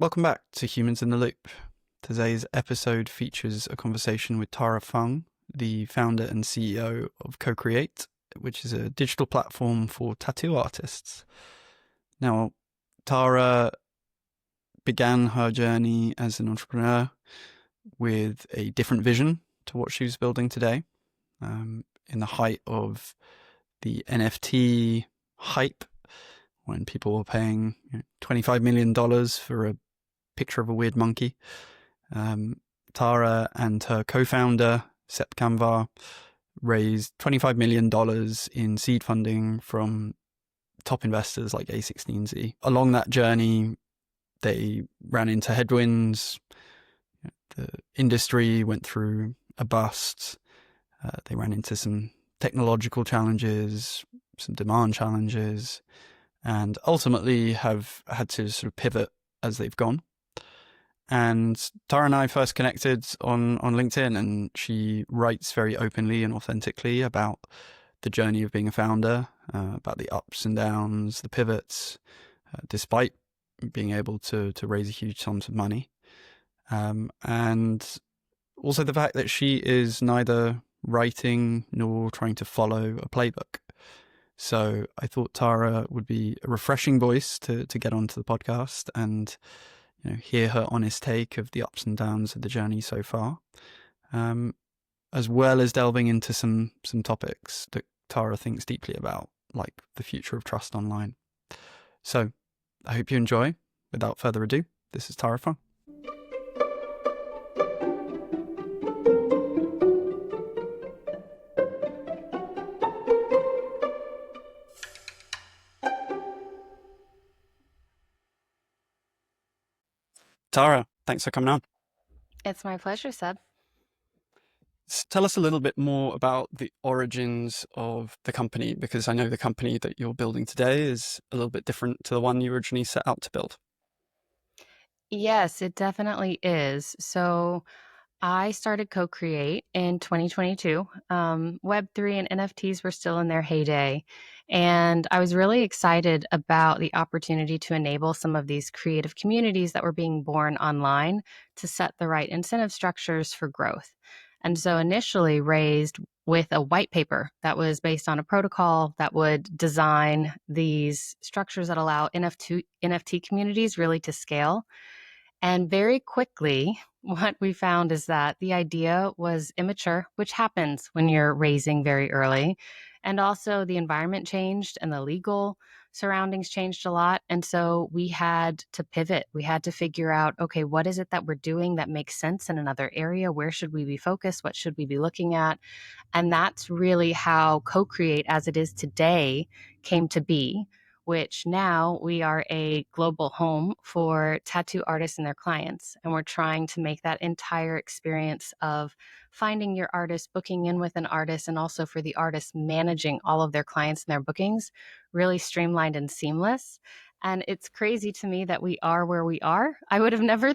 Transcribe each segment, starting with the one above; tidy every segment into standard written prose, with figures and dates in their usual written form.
Welcome back to Humans in the Loop. Today's episode features a conversation with Tara Fung, the founder and CEO of Co-Create, which is a digital platform for tattoo artists. Now, Tara began her journey as an entrepreneur with a different vision to what she was building today. In the height of the NFT hype, when people were paying $25 million for a picture of a weird monkey, Tara and her co-founder, Sep Kamvar, raised $25 million in seed funding from top investors like A16Z. Along that journey, they ran into headwinds. The industry went through a bust. They ran into some technological challenges, some demand challenges, and ultimately have had to sort of pivot as they've gone. And Tara and I first connected on LinkedIn, and she writes very openly and authentically about the journey of being a founder, about the ups and downs, the pivots, despite being able to raise huge sums of money. And also the fact that she is neither writing nor trying to follow a playbook. So I thought Tara would be a refreshing voice to get onto the podcast and hear her honest take of the ups and downs of the journey so far, as well as delving into some topics that Tara thinks deeply about, like the future of trust online. So I hope you enjoy. Without further ado, this is Tara Fung. Tara, thanks for coming on. It's my pleasure, Seb. Tell us a little bit more about the origins of the company, because I know the company that you're building today is a little bit different to the one you originally set out to build. Yes, it definitely is. So I started Co-Create in 2022. Web3 and NFTs were still in their heyday. And I was really excited about the opportunity to enable some of these creative communities that were being born online to set the right incentive structures for growth. And so initially raised with a white paper that was based on a protocol that would design these structures that allow NFT communities really to scale. And very quickly, what we found is that the idea was immature, which happens when you're raising very early. And also the environment changed and the legal surroundings changed a lot. And so we had to pivot. We had to figure out, okay, what is it that we're doing that makes sense in another area? Where should we be focused? What should we be looking at? And that's really how Co-Create, as it is today, came to be, which now we are a global home for tattoo artists and their clients. And we're trying to make that entire experience of finding your artist, booking in with an artist, and also for the artist managing all of their clients and their bookings really streamlined and seamless. And it's crazy to me that we are where we are. I would have never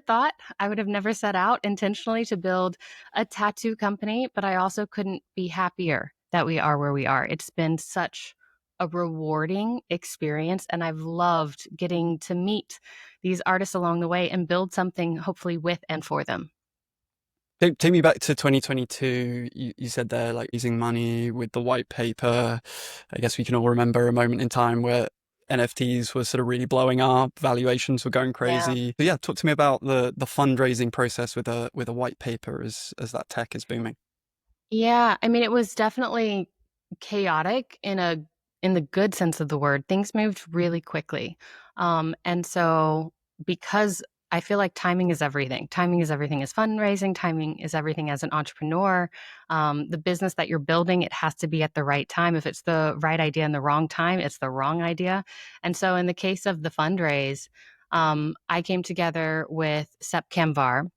set out intentionally to build a tattoo company, but I also couldn't be happier that we are where we are. It's been such a rewarding experience, and I've loved getting to meet these artists along the way and build something hopefully with and for them. Take me back to 2022. You said there, like, using money with the white paper. I guess we can all remember a moment in time where NFTs were sort of really blowing up, valuations were going crazy. So yeah, talk to me about the fundraising process with a white paper as that tech is booming. Yeah, I mean, it was definitely chaotic in the good sense of the word. Things moved really quickly. And so because I feel like timing is everything. Timing is everything as fundraising. Timing is everything as an entrepreneur. The business that you're building, it has to be at the right time. If it's the right idea in the wrong time, it's the wrong idea. And so in the case of the fundraise, I came together with Sep Kamvar,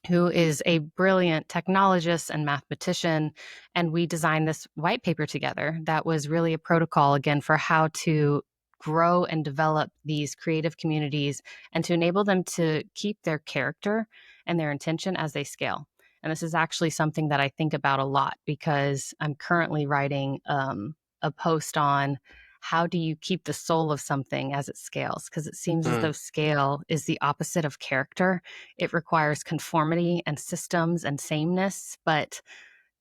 who is a brilliant technologist and mathematician. And we designed this white paper together that was really a protocol, again, for how to grow and develop these creative communities and to enable them to keep their character and their intention as they scale. And this is actually something that I think about a lot because I'm currently writing a post on how do you keep the soul of something as it scales? Because it seems as though Mm. scale is the opposite of character. It requires conformity and systems and sameness, but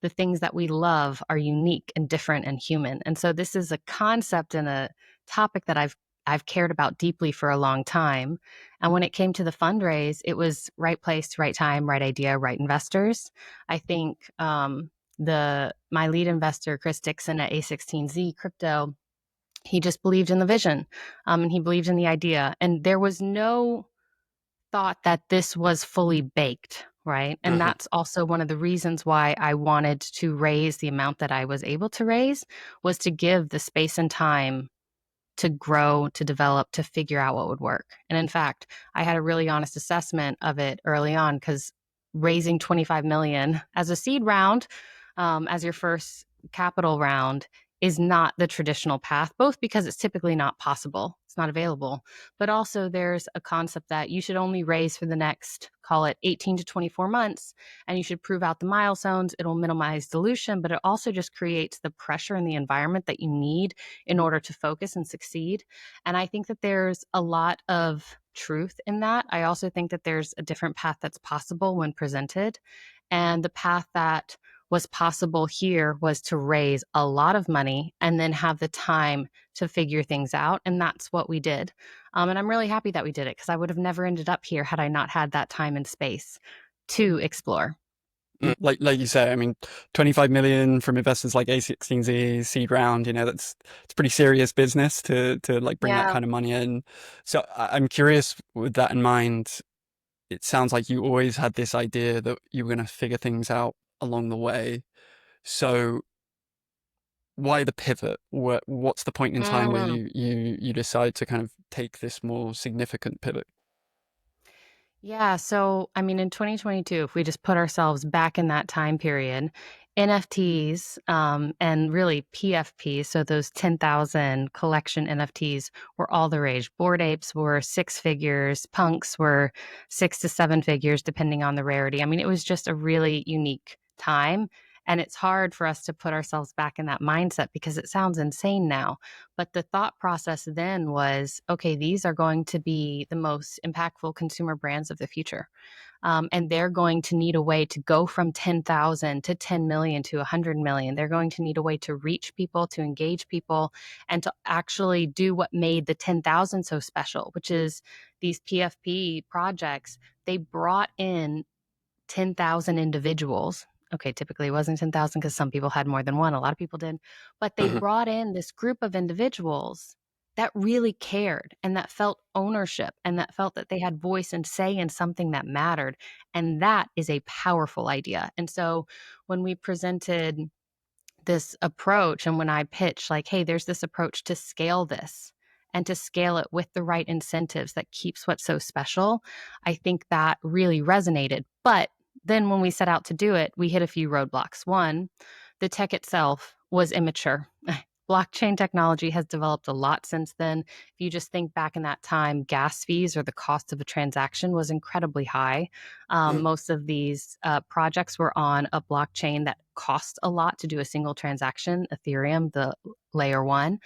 the things that we love are unique and different and human. And so this is a concept and a topic that I've cared about deeply for a long time. And when it came to the fundraise, it was right place, right time, right idea, right investors. I think my lead investor, Chris Dixon at A16Z Crypto, he just believed in the vision, and he believed in the idea. And there was no thought that this was fully baked, right? And Mhm. that's also one of the reasons why I wanted to raise the amount that I was able to raise, was to give the space and time to grow, to develop, to figure out what would work. And in fact, I had a really honest assessment of it early on, because raising 25 million as a seed round, as your first capital round, is not the traditional path, both because it's typically not possible, it's not available, but also there's a concept that you should only raise for the next, call it 18 to 24 months, and you should prove out the milestones. It'll minimize dilution, but it also just creates the pressure and the environment that you need in order to focus and succeed. And I think that there's a lot of truth in that. I also think that there's a different path that's possible when presented. And the path that was possible here was to raise a lot of money and then have the time to figure things out. And that's what we did. And I'm really happy that we did it, because I would have never ended up here had I not had that time and space to explore. Like you say, I mean, 25 million from investors like A16Z seed round, that's it's pretty serious business to like bring that Yeah. kind of money in. So I'm curious, with that in mind, it sounds like you always had this idea that you were going to figure things out along the way. So why the pivot? What's the point in time where Mm. you decide to kind of take this more significant pivot? Yeah. So, I mean, in 2022, if we just put ourselves back in that time period, NFTs, and really PFPs, so those 10,000 collection NFTs, were all the rage. Bored apes were six figures, punks were 6 to 7 figures, depending on the rarity. I mean, it was just a really unique time. And it's hard for us to put ourselves back in that mindset because it sounds insane now. But the thought process then was, okay, these are going to be the most impactful consumer brands of the future. And they're going to need a way to go from 10,000 to 10 million to 100 million. They're going to need a way to reach people, to engage people, and to actually do what made the 10,000 so special, which is these PFP projects. They brought in 10,000 individuals. Okay, typically it wasn't 10,000 because some people had more than one. A lot of people did. But they Mhm. brought in this group of individuals that really cared and that felt ownership and that felt that they had voice and say in something that mattered. And that is a powerful idea. And so when we presented this approach, and when I pitch like, hey, there's this approach to scale this and to scale it with the right incentives that keeps what's so special, I think that really resonated. But then when we set out to do it, we hit a few roadblocks. One, the tech itself was immature. Blockchain technology has developed a lot since then. If you just think back in that time, gas fees, or the cost of a transaction, was incredibly high. Mm. Most of these projects were on a blockchain that cost a lot to do a single transaction, Ethereum, the layer one.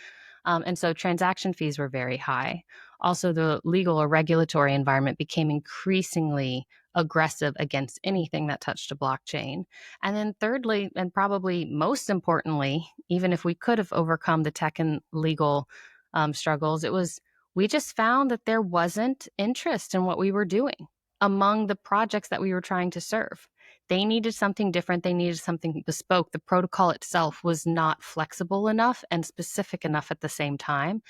And so transaction fees were very high. Also, the legal or regulatory environment became increasingly aggressive against anything that touched a blockchain. And then, thirdly, and probably most importantly, even if we could have overcome the tech and legal struggles, we just found that there wasn't interest in what we were doing among the projects that we were trying to serve. They needed something different. They needed something bespoke. The protocol itself was not flexible enough and specific enough at the same time.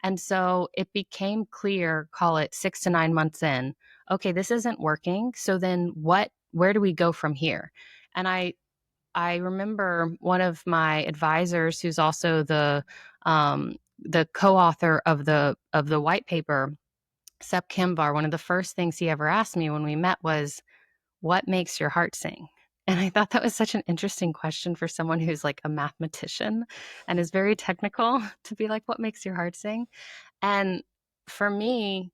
And so it became clear, call it 6 to 9 months in, okay, this isn't working. So then where do we go from here? And I remember one of my advisors, who's also the co-author of the white paper, Sep Kimvar. One of the first things he ever asked me when we met was, what makes your heart sing? And I thought that was such an interesting question for someone who's like a mathematician and is very technical, to be like, what makes your heart sing? And for me,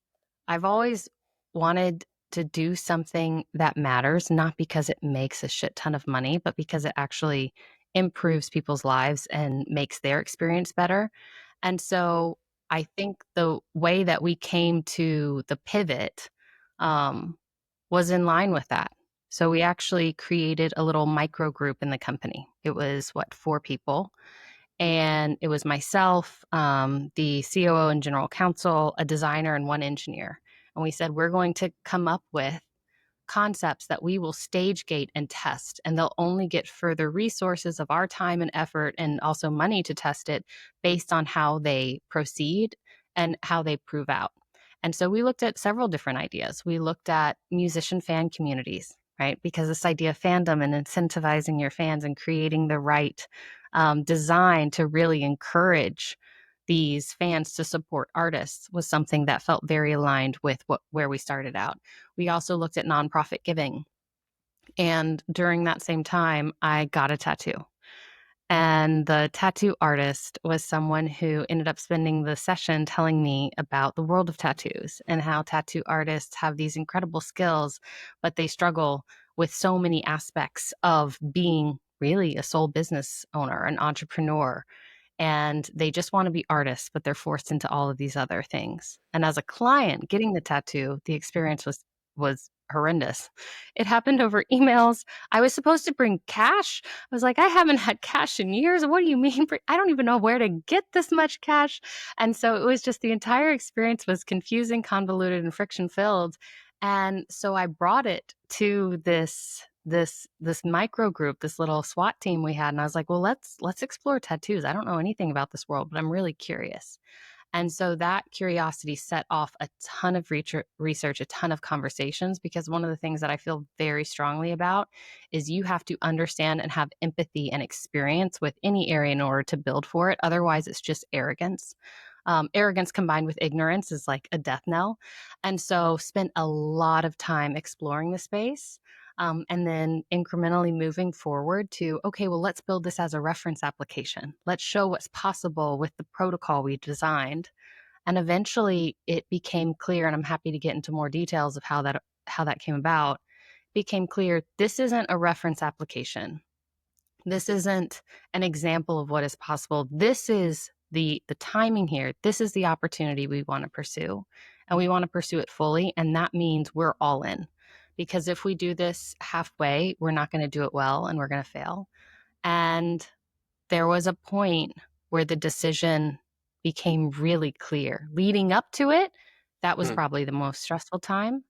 I've always wanted to do something that matters, not because it makes a shit ton of money, but because it actually improves people's lives and makes their experience better. And so I think the way that we came to the pivot was in line with that. So we actually created a little micro group in the company. It was what, 4 people. And it was myself, the COO and general counsel, a designer, and 1 engineer. And we said, we're going to come up with concepts that we will stage gate and test, and they'll only get further resources of our time and effort and also money to test it based on how they proceed and how they prove out. And so we looked at several different ideas. We looked at musician fan communities, right? Because this idea of fandom and incentivizing your fans and creating the right design to really encourage these fans to support artists was something that felt very aligned with where we started out. We also looked at nonprofit giving. And during that same time, I got a tattoo. And the tattoo artist was someone who ended up spending the session telling me about the world of tattoos and how tattoo artists have these incredible skills, but they struggle with so many aspects of being really a sole business owner, an entrepreneur, and they just want to be artists, but they're forced into all of these other things. And as a client getting the tattoo, the experience was horrendous. It happened over emails. I was supposed to bring cash. I was like, I haven't had cash in years. What do you mean? I don't even know where to get this much cash. And so it was just the entire experience was confusing, convoluted, and friction filled. And so I brought it to this micro group, this little SWAT team we had, and I was like, well, let's explore tattoos. I don't know anything about this world, but I'm really curious. And so that curiosity set off a ton of research, a ton of conversations, because one of the things that I feel very strongly about is you have to understand and have empathy and experience with any area in order to build for it. Otherwise, it's just arrogance. Arrogance combined with ignorance is like a death knell. And so spent a lot of time exploring the space. And then incrementally moving forward to, okay, well, let's build this as a reference application. Let's show what's possible with the protocol we designed. And eventually it became clear, and I'm happy to get into more details of how that came about. It became clear this isn't a reference application. This isn't an example of what is possible. This is the timing here. This is the opportunity we want to pursue, and we want to pursue it fully. And that means we're all in, because if we do this halfway, we're not going to do it well and we're going to fail. And there was a point where the decision became really clear. Leading up to it, that was probably the most stressful time.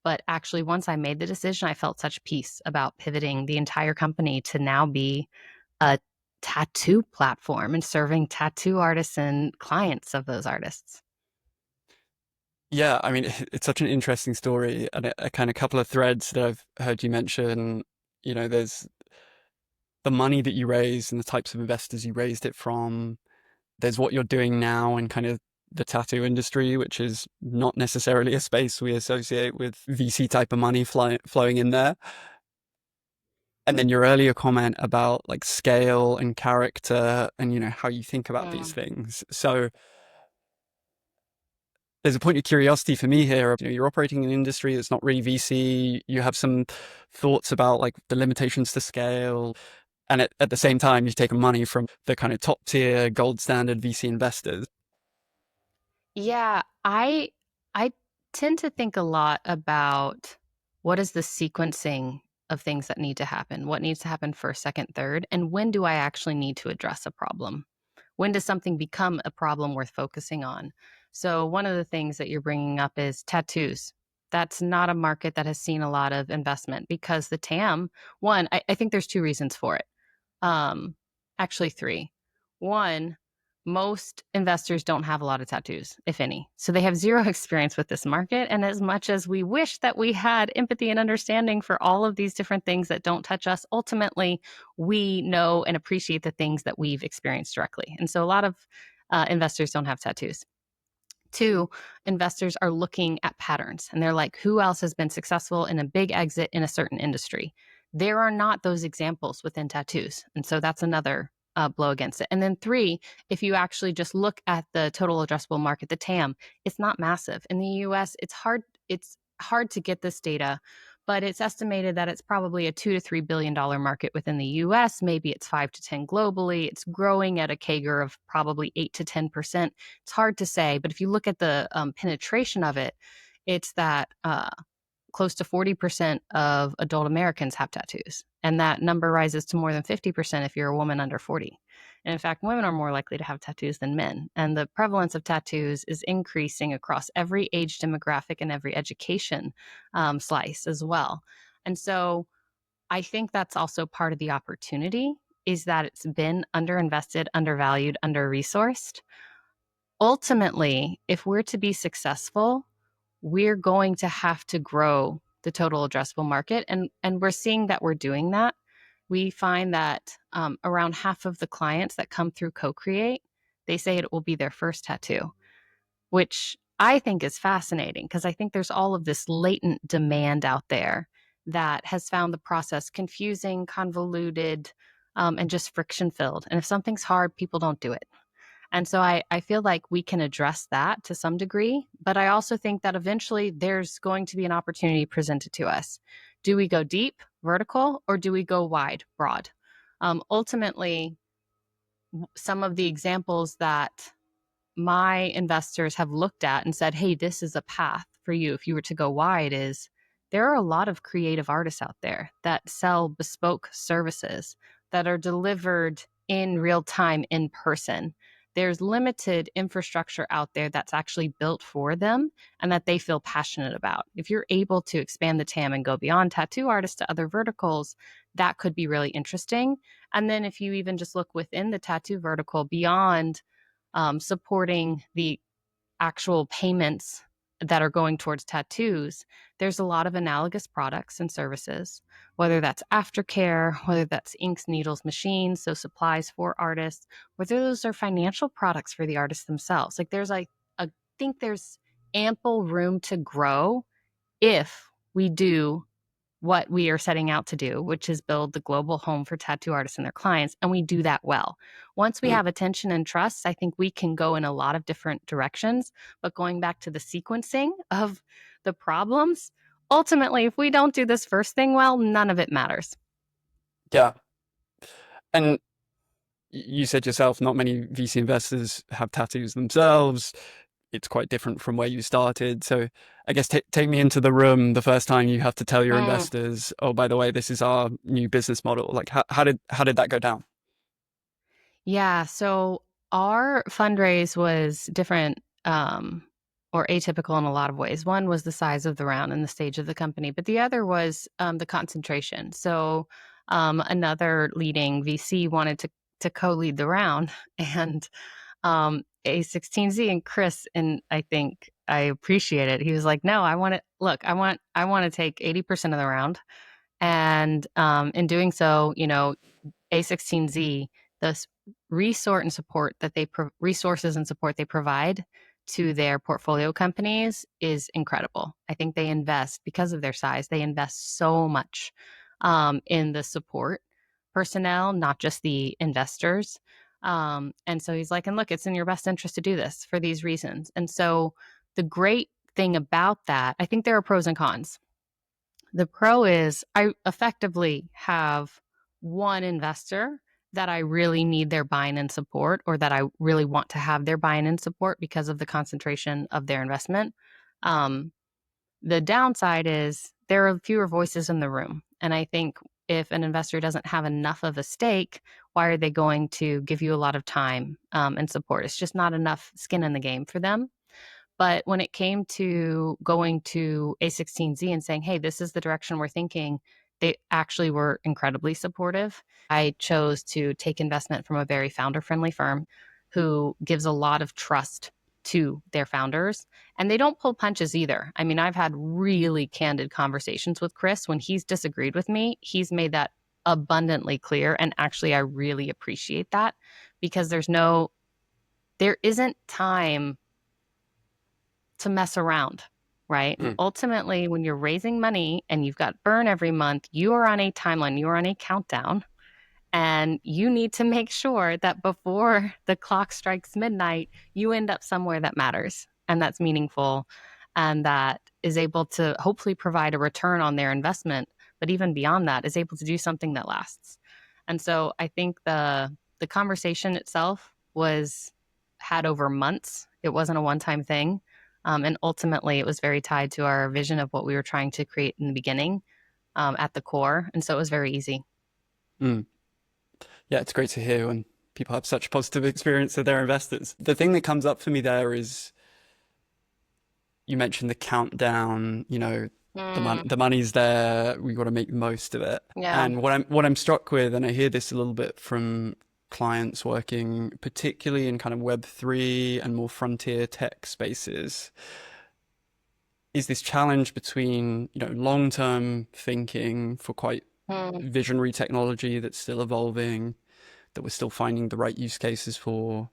But actually, once I made the decision, I felt such peace about pivoting the entire company to now be a tattoo platform and serving tattoo artists and clients of those artists. Yeah, I mean, it's such an interesting story, and a kind of couple of threads that I've heard you mention. There's the money that you raised and the types of investors you raised it from. There's what you're doing now and kind of the tattoo industry, which is not necessarily a space we associate with VC type of money flowing in there. And then your earlier comment about like scale and character and, how you think about these Mm. things. So there's a point of curiosity for me here. You're operating in an industry that's not really VC. You have some thoughts about like the limitations to scale. And at the same time, you've taken money from the kind of top tier gold standard VC investors. Yeah, I tend to think a lot about what is the sequencing of things that need to happen, what needs to happen first, second, third, and when do I actually need to address a problem? When does something become a problem worth focusing on? So one of the things that you're bringing up is tattoos. That's not a market that has seen a lot of investment because the TAM, one, I think there's 2 reasons for it. Um, Actually, 3. One, most investors don't have a lot of tattoos, if any. So they have zero experience with this market. And as much as we wish that we had empathy and understanding for all of these different things that don't touch us, ultimately, we know and appreciate the things that we've experienced directly. And so a lot of investors don't have tattoos. 2, investors are looking at patterns and they're like, who else has been successful in a big exit in a certain industry? There are not those examples within tattoos. And so that's another blow against it. And then 3, if you actually just look at the total addressable market, the TAM, it's not massive. In the US, it's hard to get this data, but it's estimated that it's probably a $2 to $3 billion market within the US. Maybe it's 5 to 10 globally. It's growing at a CAGR of probably 8 to 10%. It's hard to say, but if you look at the penetration of it, it's that close to 40% of adult Americans have tattoos. And that number rises to more than 50% if you're a woman under 40. And in fact, women are more likely to have tattoos than men. And the prevalence of tattoos is increasing across every age demographic and every education slice as well. And so I think that's also part of the opportunity, is that it's been underinvested, undervalued, under-resourced. Ultimately, if we're to be successful, we're going to have to grow the total addressable market. And we're seeing that we're doing that. We find that around half of the clients that come through Co-Create, they say it will be their first tattoo, which I think is fascinating, because I think there's all of this latent demand out there that has found the process confusing, convoluted, and just friction filled. And if something's hard, people don't do it. And so I feel like we can address that to some degree, but I also think that eventually there's going to be an opportunity presented to us. Do we go deep, vertical, or do we go wide, broad? Ultimately, some of the examples that my investors have looked at and said, hey, this is a path for you if you were to go wide, is there are a lot of creative artists out there that sell bespoke services that are delivered in real time, in person. There's limited infrastructure out there that's actually built for them and that they feel passionate about. If you're able to expand the TAM and go beyond tattoo artists to other verticals, that could be really interesting. And then if you even just look within the tattoo vertical beyond supporting the actual payments that are going towards tattoos, there's a lot of analogous products and services, whether that's aftercare, whether that's inks, needles, machines, so supplies for artists, whether those are financial products for the artists themselves. Like I think there's ample room to grow if we do what we are setting out to do, which is build the global home for tattoo artists and their clients. And we do that well. Once we have attention and trust, I think we can go in a lot of different directions. But going back to the sequencing of the problems, ultimately, if we don't do this first thing well, none of it matters. Yeah. And you said yourself, not many VC investors have tattoos themselves. It's quite different from where you started. So I guess take me into the room the first time you have to tell your investors, oh, by the way, this is our new business model. Like how did that go down? Yeah. So our fundraise was different, or atypical in a lot of ways. One was the size of the round and the stage of the company, but the other was the concentration. So another leading VC wanted to co-lead the round, and A16Z and Chris, and I think I appreciate it. He was like, "No, I want to look. I want to take 80% of the round, and in doing so, A16Z, the resources and support they provide to their portfolio companies is incredible. I think they invest, because of their size, they invest so much in the support personnel, not just the investors. And so he's like, and look, it's in your best interest to do this for these reasons. And so the great thing about that, I think there are pros and cons. The pro is I effectively have one investor that I really need their buy-in and support, or that I really want to have their buy-in and support because of the concentration of their investment. The downside is there are fewer voices in the room. And I think if an investor doesn't have enough of a stake, why are they going to give you a lot of time and support? It's just not enough skin in the game for them. But when it came to going to A16Z and saying, hey, this is the direction we're thinking, they actually were incredibly supportive. I chose to take investment from a very founder-friendly firm who gives a lot of trust to their founders. And they don't pull punches either. I mean, I've had really candid conversations with Chris. When he's disagreed with me, he's made that abundantly clear. And actually, I really appreciate that, because there isn't time to mess around, right? Ultimately, when you're raising money and you've got burn every month, you are on a timeline, you are on a countdown, and you need to make sure that before the clock strikes midnight, you end up somewhere that matters and that's meaningful, and that is able to hopefully provide a return on their investment, but even beyond that, is able to do something that lasts. And so I think the conversation itself was had over months. It wasn't a one-time thing. And ultimately, it was very tied to our vision of what we were trying to create in the beginning, at the core. And so it was very easy. Mm. Yeah, it's great to hear when people have such positive experience with their investors. The thing that comes up for me there is you mentioned the countdown, the money's there, we got to make the most of it. Yeah. And what I'm struck with, and I hear this a little bit from clients working particularly in kind of Web3 and more frontier tech spaces, is this challenge between, long-term thinking for quite visionary technology that's still evolving, that we're still finding the right use cases for,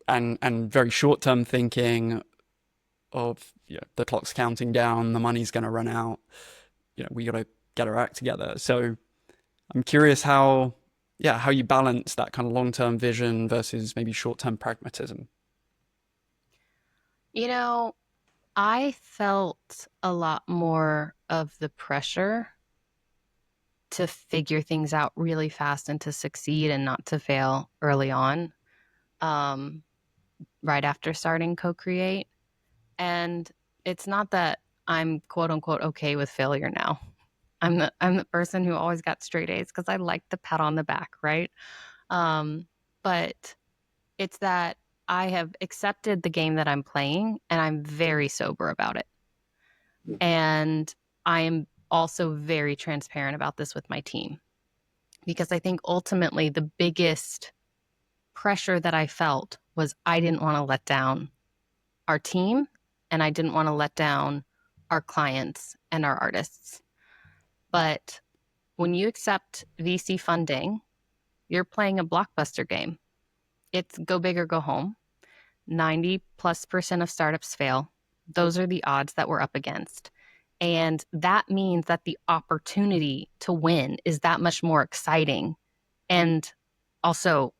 and very short-term thinking of, the clock's counting down, the money's going to run out, we got to get our act together. So I'm curious how you balance that kind of long-term vision versus maybe short-term pragmatism. I felt a lot more of the pressure to figure things out really fast and to succeed and not to fail early on, right after starting Co-Create. And it's not that I'm quote unquote okay with failure now. I'm the person who always got straight A's because I like the pat on the back, right? But it's that I have accepted the game that I'm playing and I'm very sober about it. And I am also very transparent about this with my team, because I think ultimately the biggest pressure that I felt was I didn't want to let down our team, and I didn't want to let down our clients and our artists. But when you accept VC funding, you're playing a blockbuster game. It's go big or go home. 90+% of startups fail. Those are the odds that we're up against. And that means that the opportunity to win is that much more exciting and also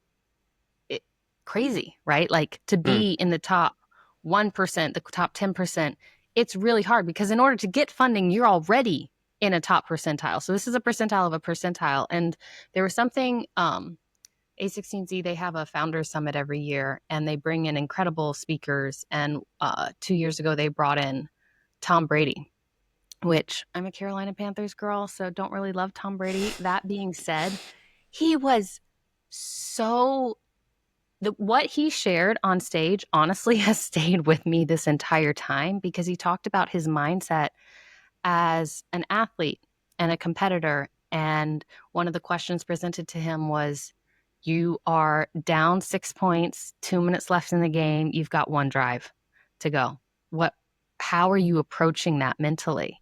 crazy, right? Like to be in the top 1%, the top 10%, it's really hard because in order to get funding, you're already in a top percentile. So this is a percentile of a percentile. And there was something, A16Z, they have a founders summit every year and they bring in incredible speakers. And 2 years ago, they brought in Tom Brady, which I'm a Carolina Panthers girl, so don't really love Tom Brady. That being said, he was what he shared on stage honestly has stayed with me this entire time, because he talked about his mindset as an athlete and a competitor. And one of the questions presented to him was, you are down 6 points, 2 minutes left in the game. You've got one drive to go. How are you approaching that mentally?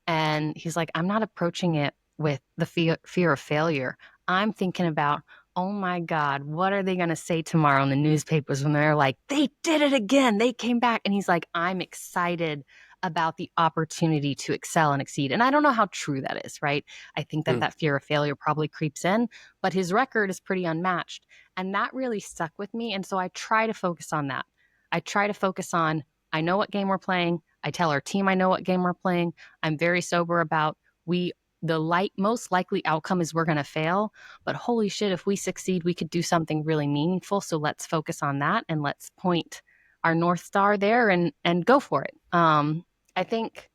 And he's like, I'm not approaching it with the fear of failure. I'm thinking about, oh my God, what are they going to say tomorrow in the newspapers when they're like, they did it again, they came back. And he's like, I'm excited about the opportunity to excel and exceed. And I don't know how true that is, right? I think that fear of failure probably creeps in, but his record is pretty unmatched. And that really stuck with me. And so I try to focus on that. I try to focus on, I know what game we're playing. I tell our team I know what game we're playing. I'm very sober about the most likely outcome is we're going to fail, but holy shit, if we succeed, we could do something really meaningful. So let's focus on that and let's point our North Star there and go for it. I think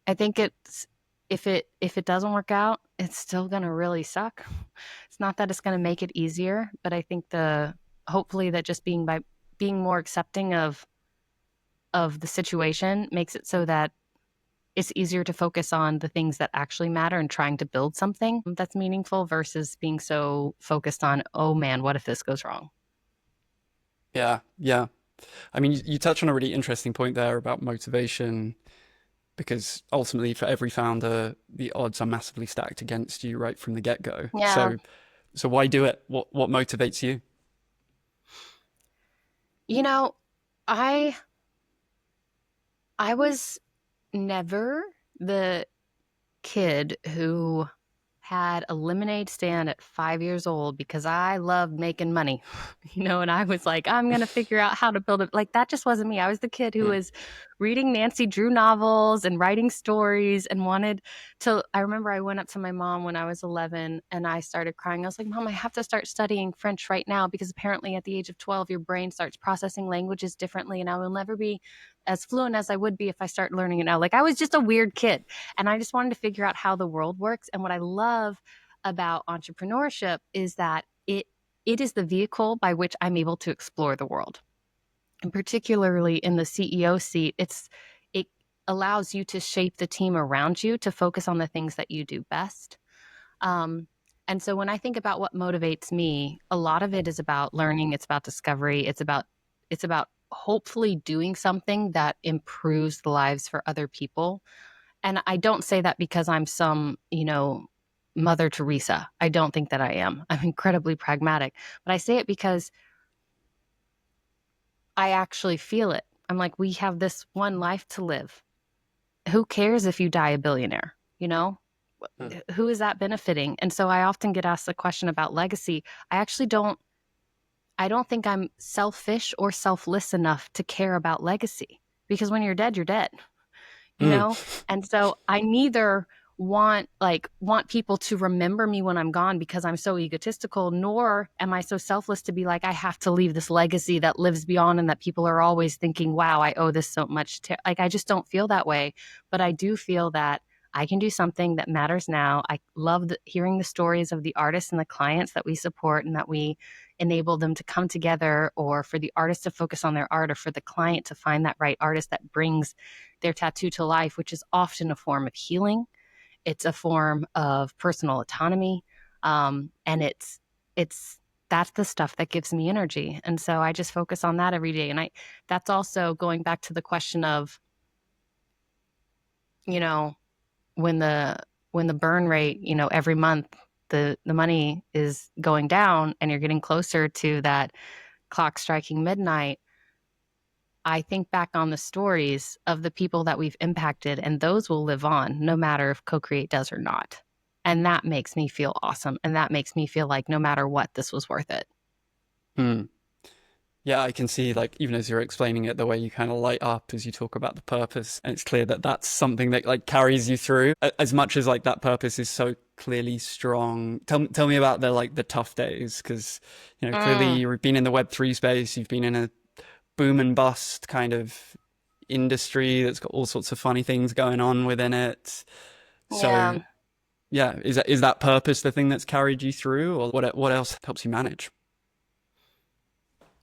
it's, if it doesn't work out, it's still going to really suck. It's not that it's going to make it easier, but I think hopefully that just being more accepting of the situation makes it so that it's easier to focus on the things that actually matter and trying to build something that's meaningful versus being so focused on, oh man, what if this goes wrong? Yeah, yeah. I mean, you touch on a really interesting point there about motivation, because ultimately for every founder, the odds are massively stacked against you right from the get-go. Yeah. So why do it? What motivates you? I was never the kid who had a lemonade stand at 5 years old because I loved making money, and I was like, I'm going to figure out how to build it. Like, that just wasn't me. I was the kid who was reading Nancy Drew novels and writing stories and wanted to. I remember I went up to my mom when I was 11 and I started crying. I was like, Mom, I have to start studying French right now because apparently at the age of 12, your brain starts processing languages differently and I will never be as fluent as I would be if I start learning it now. Like, I was just a weird kid. And I just wanted to figure out how the world works. And what I love about entrepreneurship is that it is the vehicle by which I'm able to explore the world. And particularly in the CEO seat, it allows you to shape the team around you to focus on the things that you do best. And so when I think about what motivates me, a lot of it is about learning. It's about discovery. It's about hopefully doing something that improves the lives for other people. And I don't say that because I'm some, Mother Teresa. I don't think that I am. I'm incredibly pragmatic. But I say it because I actually feel it. I'm like, we have this one life to live. Who cares if you die a billionaire? Who is that benefiting? And so I often get asked the question about legacy. I don't think I'm selfish or selfless enough to care about legacy, because when you're dead, you're dead. And so I neither want people to remember me when I'm gone because I'm so egotistical, nor am I so selfless to be like, I have to leave this legacy that lives beyond and that people are always thinking, wow, I owe this so much to. Like, I just don't feel that way. But I do feel that I can do something that matters now. I love hearing the stories of the artists and the clients that we support and that we enable them to come together, or for the artist to focus on their art, or for the client to find that right artist that brings their tattoo to life, which is often a form of healing. It's a form of personal autonomy. And that's the stuff that gives me energy. And so I just focus on that every day. And that's also going back to the question of, when the burn rate, every month the money is going down and you're getting closer to that clock striking midnight, I think back on the stories of the people that we've impacted, and those will live on no matter if Co-Create does or not. And that makes me feel awesome. And that makes me feel like no matter what, this was worth it. Yeah, I can see, like, even as you're explaining it, the way you kind of light up as you talk about the purpose. And it's clear that that's something that, like, carries you through as much as, like, that purpose is so clearly strong. Tell me about the tough days, because, clearly you've been in the Web3 space, you've been in a boom and bust kind of industry that's got all sorts of funny things going on within it. So, yeah, is that purpose the thing that's carried you through, or what else helps you manage?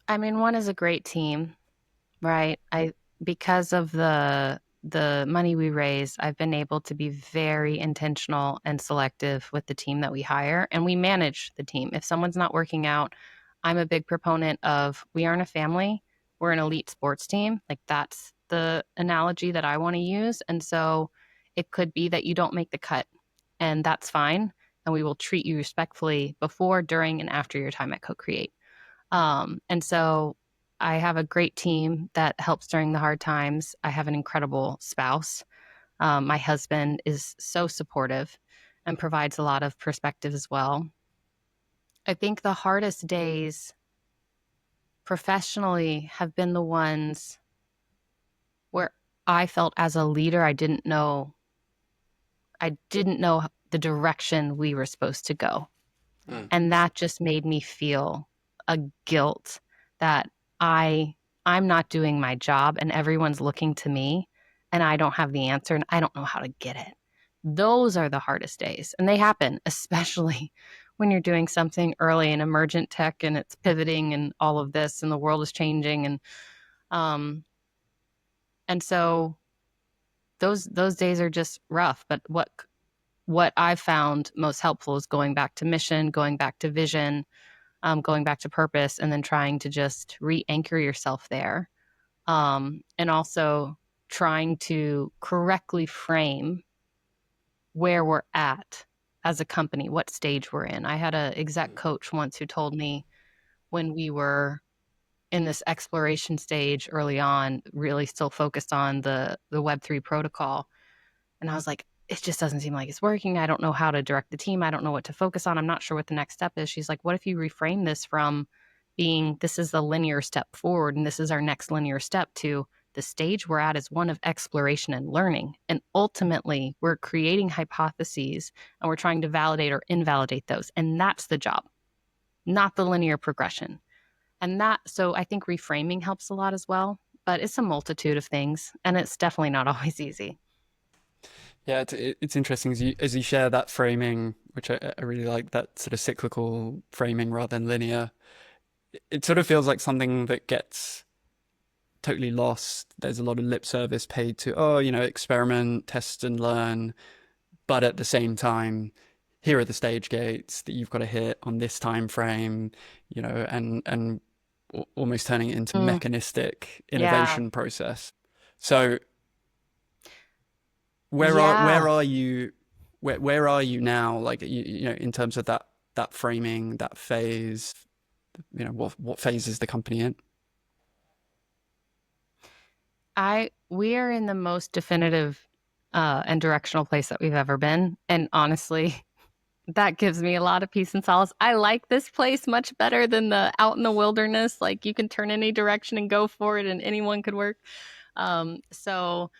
I mean, one is a great team, right? Because of the money we raise, I've been able to be very intentional and selective with the team that we hire, and we manage the team. If someone's not working out, I'm a big proponent of, we aren't a family, we're an elite sports team. Like, that's the analogy that I want to use. And so it could be that you don't make the cut, and that's fine. And we will treat you respectfully before, during, and after your time at Co-Create. And so I have a great team that helps during the hard times. I have an incredible spouse. My husband is so supportive and provides a lot of perspective as well. I think the hardest days professionally have been the ones where I felt, as a leader, I didn't know the direction we were supposed to go. And that just made me feel a guilt that I'm not doing my job and everyone's looking to me and I don't have the answer and I don't know how to get it. Those are the hardest days. And they happen, especially when you're doing something early in emergent tech and it's pivoting and all of this and the world is changing. And so those days are just rough. But what I've found most helpful is going back to mission, going back to vision, going back to purpose, and then trying to just re-anchor yourself there. And also trying to correctly frame where we're at as a company, what stage we're in. I had an exec coach once who told me, when we were in this exploration stage early on, really still focused on the Web3 protocol. And I was like, it just doesn't seem like it's working. I don't know how to direct the team. I don't know what to focus on. I'm not sure what the next step is. She's like, what if you reframe this from being this is the linear step forward and this is our next linear step to the stage we're at is one of exploration and learning. And ultimately, we're creating hypotheses and we're trying to validate or invalidate those. And that's the job, not the linear progression. And so I think reframing helps a lot as well, but it's a multitude of things and it's definitely not always easy. Yeah, it's interesting as you share that framing, which I really like, that sort of cyclical framing rather than linear. It sort of feels like something that gets totally lost. There's a lot of lip service paid to, oh, experiment, test and learn. But at the same time, here are the stage gates that you've got to hit on this time frame, and almost turning it into mechanistic Yeah. innovation process. So where Yeah. are you where are you now, like in terms of that framing, that phase? What phase is the company in? We are in the most definitive and directional place that we've ever been. And honestly, that gives me a lot of peace and solace. I like this place much better than the out in the wilderness. Like you can turn any direction and go for it and anyone could work. So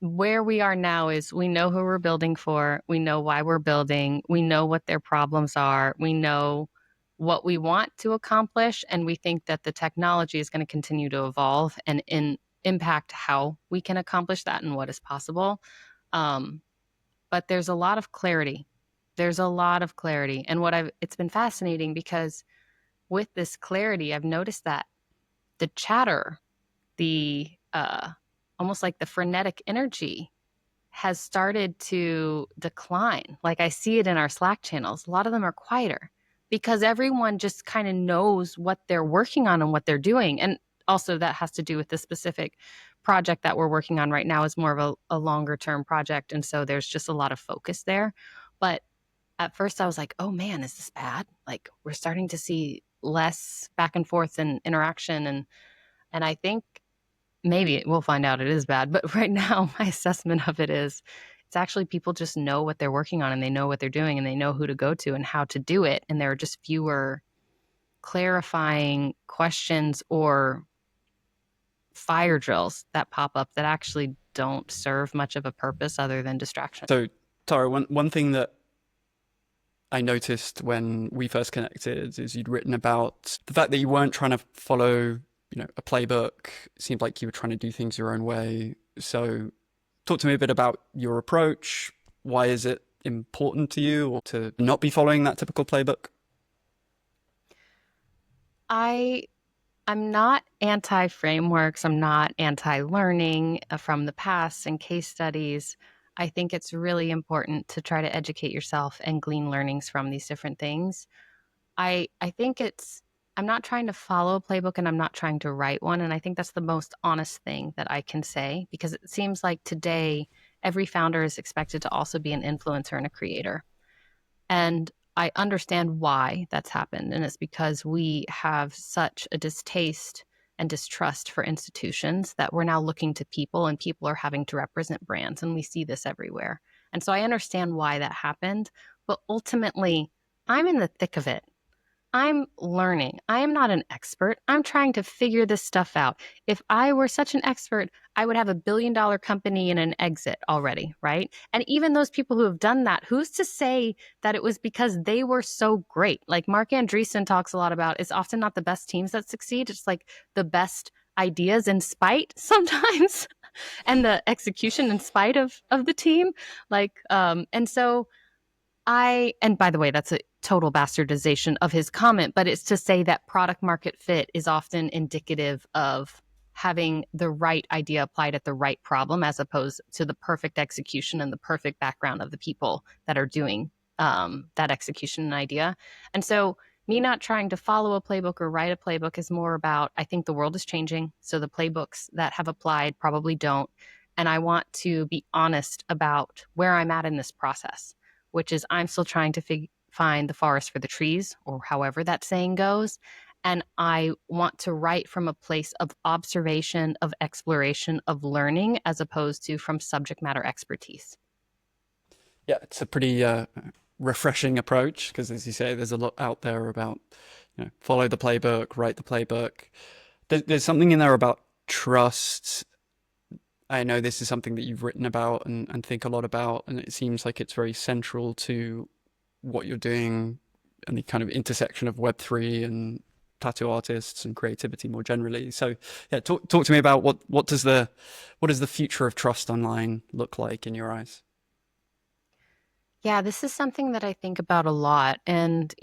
where we are now is we know who we're building for. We know why we're building. We know what their problems are. We know what we want to accomplish. And we think that the technology is going to continue to evolve and impact how we can accomplish that and what is possible. But there's a lot of clarity. There's a lot of clarity. And it's been fascinating because with this clarity, I've noticed that the chatter, the almost like the frenetic energy has started to decline. Like I see it in our Slack channels. A lot of them are quieter because everyone just kind of knows what they're working on and what they're doing. And also that has to do with the specific project that we're working on right now is more of a longer term project. And so there's just a lot of focus there. But at first I was like, oh man, is this bad? Like we're starting to see less back and forth and interaction. And I think maybe we'll find out it is bad, but right now my assessment of it is it's actually people just know what they're working on and they know what they're doing and they know who to go to and how to do it. And there are just fewer clarifying questions or fire drills that pop up that actually don't serve much of a purpose other than distraction. So, Tara, one thing that I noticed when we first connected is you'd written about the fact that you weren't trying to follow, a playbook. It seemed like you were trying to do things your own way. So talk to me a bit about your approach. Why is it important to you or to not be following that typical playbook? I'm not anti-frameworks. I'm not anti-learning from the past and case studies. I think it's really important to try to educate yourself and glean learnings from these different things. I think I'm not trying to follow a playbook and I'm not trying to write one. And I think that's the most honest thing that I can say because it seems like today every founder is expected to also be an influencer and a creator. And I understand why that's happened. And it's because we have such a distaste and distrust for institutions that we're now looking to people and people are having to represent brands. And we see this everywhere. And so I understand why that happened. But ultimately, I'm in the thick of it. I'm learning. I am not an expert. I'm trying to figure this stuff out. If I were such an expert, I would have $1 billion company in an exit already, right? And even those people who have done that, who's to say that it was because they were so great? Like Mark Andreessen talks a lot about, it's often not the best teams that succeed. It's like the best ideas in spite sometimes and the execution in spite of the team. And so and by the way, that's a total bastardization of his comment, but it's to say that product market fit is often indicative of having the right idea applied at the right problem as opposed to the perfect execution and the perfect background of the people that are doing that execution and idea. And so me not trying to follow a playbook or write a playbook is more about, I think the world is changing. So the playbooks that have applied probably don't. And I want to be honest about where I'm at in this process, which is I'm still trying to find the forest for the trees, or however that saying goes. And I want to write from a place of observation, of exploration, of learning, as opposed to from subject matter expertise. Yeah, it's a pretty refreshing approach because, as you say, there's a lot out there about, follow the playbook, write the playbook. There's something in there about trust. I know this is something that you've written about and think a lot about, and it seems like it's very central to what you're doing and the kind of intersection of Web3 and tattoo artists and creativity more generally. So, yeah, talk to me about what does the future of trust online look like in your eyes? Yeah, this is something that I think about a lot. And,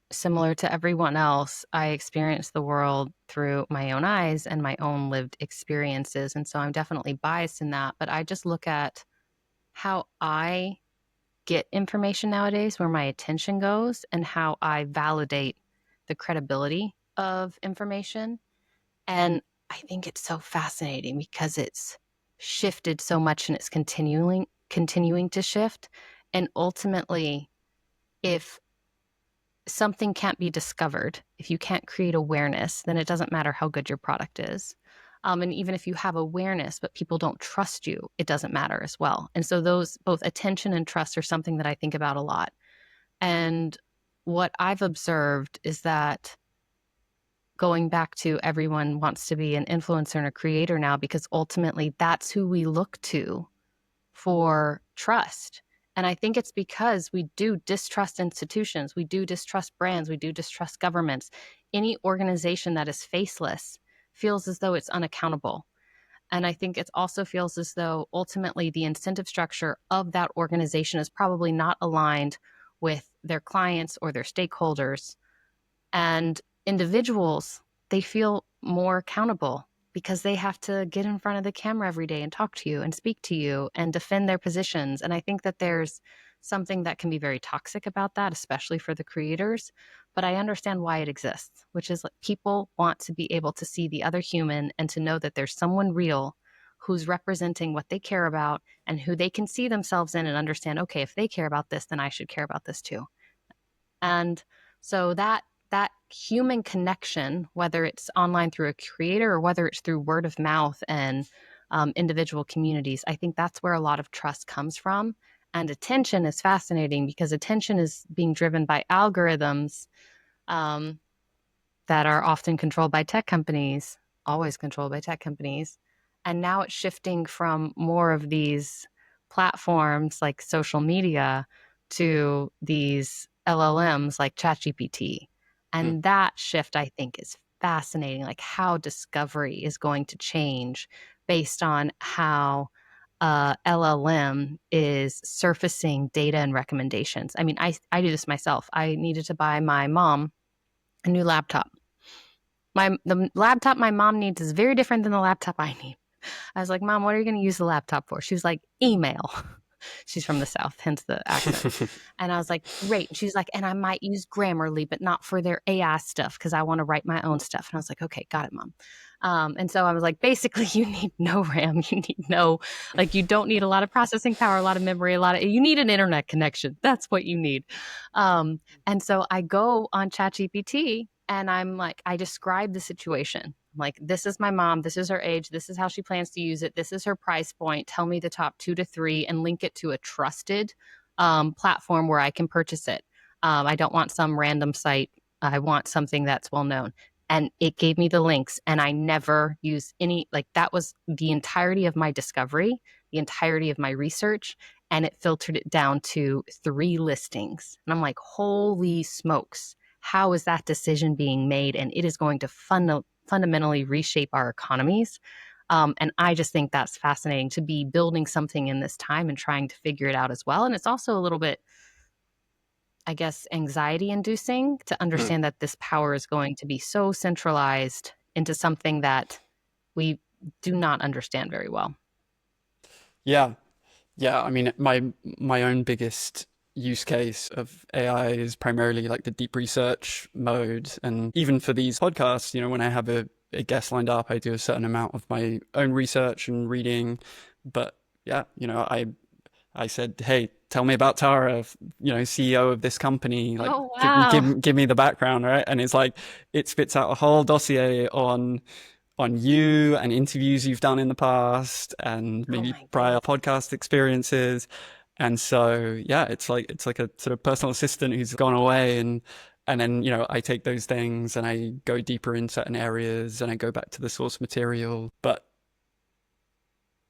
similar to everyone else, I experience the world through my own eyes and my own lived experiences. And so I'm definitely biased in that. But I just look at how I get information nowadays, where my attention goes, and how I validate the credibility of information. And I think it's so fascinating because it's shifted so much and it's continuing to shift. And ultimately, if something can't be discovered, if you can't create awareness, then it doesn't matter how good your product is. And even if you have awareness, but people don't trust you, it doesn't matter as well. And so those both attention and trust are something that I think about a lot. And what I've observed is that going back to everyone wants to be an influencer and a creator now, because ultimately that's who we look to for trust. And I think it's because we do distrust institutions, we do distrust brands, we do distrust governments. Any organization that is faceless feels as though it's unaccountable. And I think it also feels as though ultimately the incentive structure of that organization is probably not aligned with their clients or their stakeholders. And individuals, they feel more accountable because they have to get in front of the camera every day and talk to you and speak to you and defend their positions. And I think that there's something that can be very toxic about that, especially for the creators. But I understand why it exists, which is like people want to be able to see the other human and to know that there's someone real who's representing what they care about and who they can see themselves in and understand, okay, if they care about this, then I should care about this too. And so that human connection, whether it's online through a creator or whether it's through word of mouth and individual communities, I think that's where a lot of trust comes from. And attention is fascinating because attention is being driven by algorithms um, that are often controlled by tech companies, always controlled by tech companies. And now it's shifting from more of these platforms like social media to these LLMs like ChatGPT. Mm. And that shift, I think, is fascinating, like how discovery is going to change based on how LLM is surfacing data and recommendations. I mean, I do this myself. I needed to buy my mom a new laptop. The laptop my mom needs is very different than the laptop I need. I was like, Mom, what are you going to use the laptop for? She was like, email. She's from the South, hence the accent. And I was like, great. She's like, and I might use Grammarly, but not for their AI stuff because I want to write my own stuff. And I was like, okay, got it, Mom. And so I was like, basically, you need no RAM. You need you don't need a lot of processing power, a lot of memory, you need an internet connection. That's what you need. And so I go on ChatGPT and I'm like, I describe the situation. Like, this is my mom. This is her age. This is how she plans to use it. This is her price point. Tell me the top 2 to 3 and link it to a trusted platform where I can purchase it. I don't want some random site. I want something that's well known. And it gave me the links, and I never used any, that was the entirety of my discovery, the entirety of my research, and it filtered it down to 3 listings. And I'm like, holy smokes, how is that decision being made? And it is going to fundamentally reshape our economies. And I just think that's fascinating to be building something in this time and trying to figure it out as well. And it's also a little bit, I guess, anxiety inducing to Mm. understand that this power is going to be so centralized into something that we do not understand very well. Yeah. Yeah, I mean, my own biggest use case of AI is primarily like the deep research mode. And even for these podcasts, when I have a guest lined up, I do a certain amount of my own research and reading. But yeah, I said, hey, tell me about Tara, CEO of this company. Like, Oh, give wow. give give me the background, right? And it's like it spits out a whole dossier on you and interviews you've done in the past and Oh maybe my prior goodness. podcast experiences. And so, yeah, it's like a sort of personal assistant who's gone away, and then, I take those things and I go deeper in certain areas and I go back to the source material. But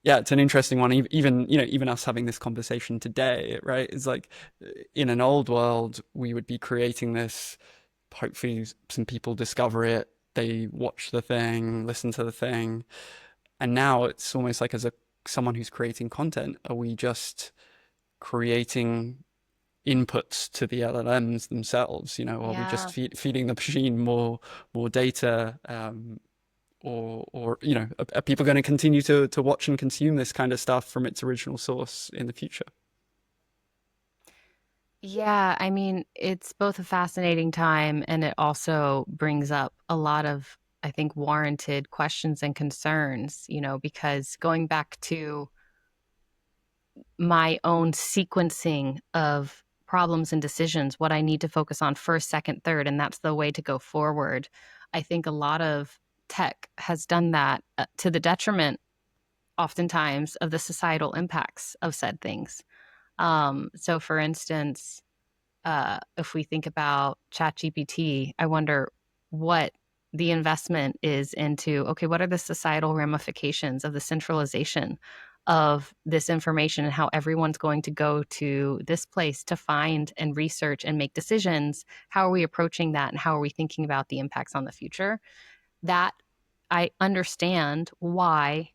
yeah, it's an interesting one. Even us having this conversation today, right? It's like in an old world, we would be creating this. Hopefully, some people discover it. They watch the thing, listen to the thing, and now it's almost like as someone who's creating content, are we just creating inputs to the LLMs themselves? Are we just Yeah. feeding the machine more data? Or are people going to continue to watch and consume this kind of stuff from its original source in the future? Yeah, I mean, it's both a fascinating time and it also brings up a lot of, I think, warranted questions and concerns, because going back to my own sequencing of problems and decisions, what I need to focus on first, second, third, and that's the way to go forward. I think a lot of tech has done that to the detriment, oftentimes, of the societal impacts of said things. So, for instance, if we think about ChatGPT, I wonder what the investment is into, okay, what are the societal ramifications of the centralization of this information and how everyone's going to go to this place to find and research and make decisions? How are we approaching that and how are we thinking about the impacts on the future? That I understand why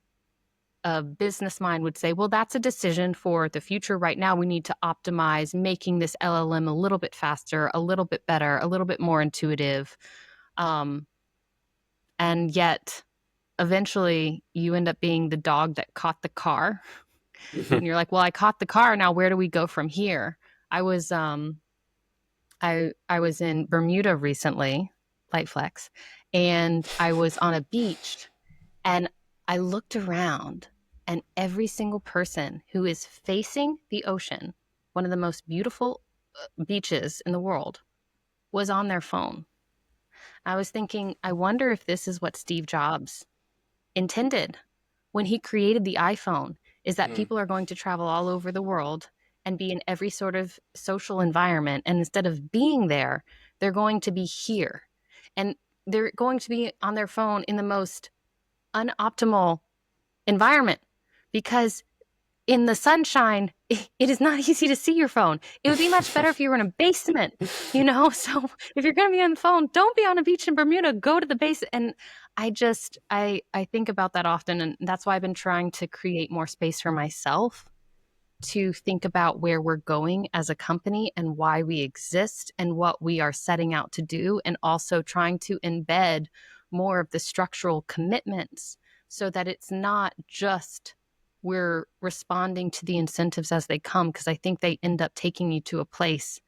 a business mind would say, well, that's a decision for the future. Right now, we need to optimize making this LLM a little bit faster, a little bit better, a little bit more intuitive. Um, and yet, eventually, you end up being the dog that caught the car. And you're like, well, I caught the car. Now, where do we go from here? I was I was in Bermuda recently, light flex, and I was on a beach and I looked around, and every single person who is facing the ocean, one of the most beautiful beaches in the world, was on their phone. I was thinking, I wonder if this is what Steve Jobs intended when he created the iPhone, is that people are going to travel all over the world and be in every sort of social environment. And instead of being there, they're going to be here. And they're going to be on their phone in the most unoptimal environment because in the sunshine, it is not easy to see your phone. It would be much better if you were in a basement, So if you're going to be on the phone, don't be on a beach in Bermuda. Go to the base. And I think about that often, and that's why I've been trying to create more space for myself to think about where we're going as a company and why we exist and what we are setting out to do, and also trying to embed more of the structural commitments so that it's not just we're responding to the incentives as they come, because I think they end up taking you to a place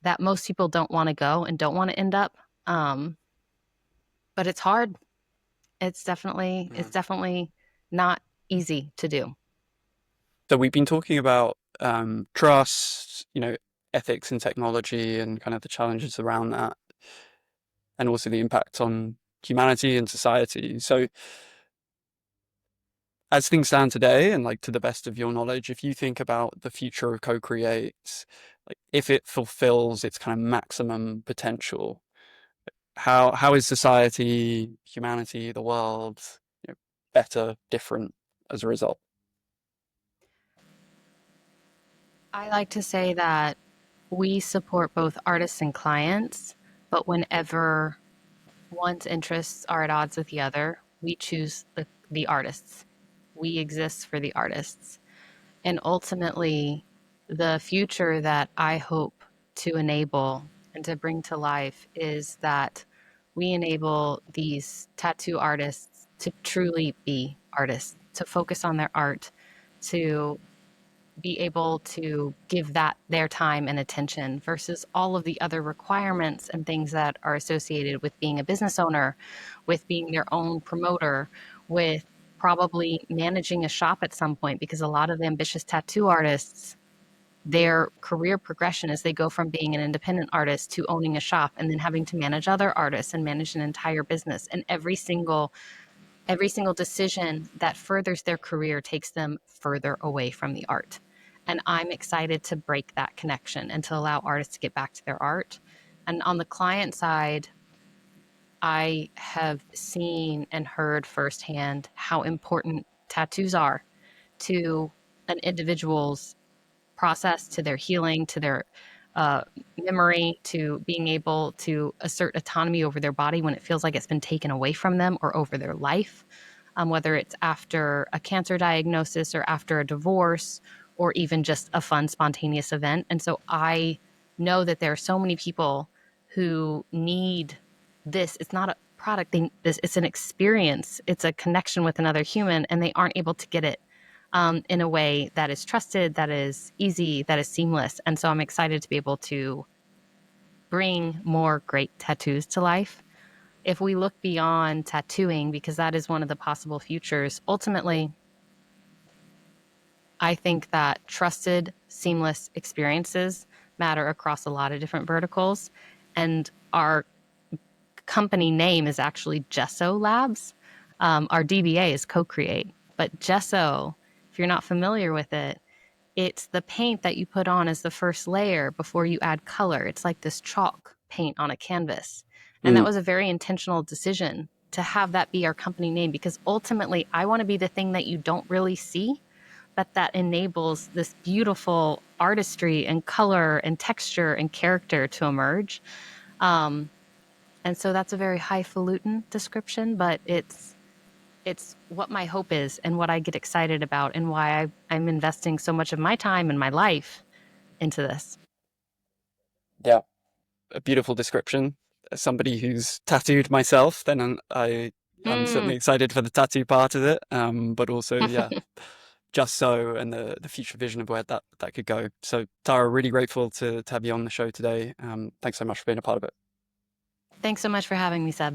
that most people don't want to go and don't want to end up. But it's hard. It's definitely not easy to do. So we've been talking about trust, ethics and technology and kind of the challenges around that, and also the impact on humanity and society. So as things stand today, and like to the best of your knowledge, if you think about the future of co-create, like if it fulfills its kind of maximum potential, how is society, humanity, the world, better, different as a result? I like to say that we support both artists and clients, but whenever one's interests are at odds with the other, we choose the artists. We exist for the artists. And ultimately, the future that I hope to enable and to bring to life is that we enable these tattoo artists to truly be artists, to focus on their art, to be able to give that their time and attention versus all of the other requirements and things that are associated with being a business owner, with being their own promoter, with probably managing a shop at some point, because a lot of ambitious tattoo artists their career progression as they go from being an independent artist to owning a shop and then having to manage other artists and manage an entire business. And every single decision that furthers their career takes them further away from the art. And I'm excited to break that connection and to allow artists to get back to their art. And on the client side, I have seen and heard firsthand how important tattoos are to an individual's process, to their healing, to their memory, to being able to assert autonomy over their body when it feels like it's been taken away from them, or over their life, whether it's after a cancer diagnosis or after a divorce or even just a fun, spontaneous event. And so I know that there are so many people who need this. It's not a product. It's an experience. It's a connection with another human, and they aren't able to get it in a way that is trusted, that is easy, that is seamless. And so I'm excited to be able to bring more great tattoos to life. If we look beyond tattooing, because that is one of the possible futures, ultimately, I think that trusted, seamless experiences matter across a lot of different verticals. And our company name is actually Gesso Labs. Our DBA is Co-Create. But Gesso, if you're not familiar with it, it's the paint that you put on as the first layer before you add color. It's like this chalk paint on a canvas. And that was a very intentional decision to have that be our company name, because ultimately I want to be the thing that you don't really see, but that enables this beautiful artistry and color and texture and character to emerge. And so that's a very highfalutin description, but it's what my hope is and what I get excited about, and why I'm investing so much of my time and my life into this. Yeah, a beautiful description. As somebody who's tattooed myself, then I'm certainly excited for the tattoo part of it. But also, yeah, just so, and the future vision of where that could go. So Tara, really grateful to have you on the show today. Thanks so much for being a part of it. Thanks so much for having me, Seb.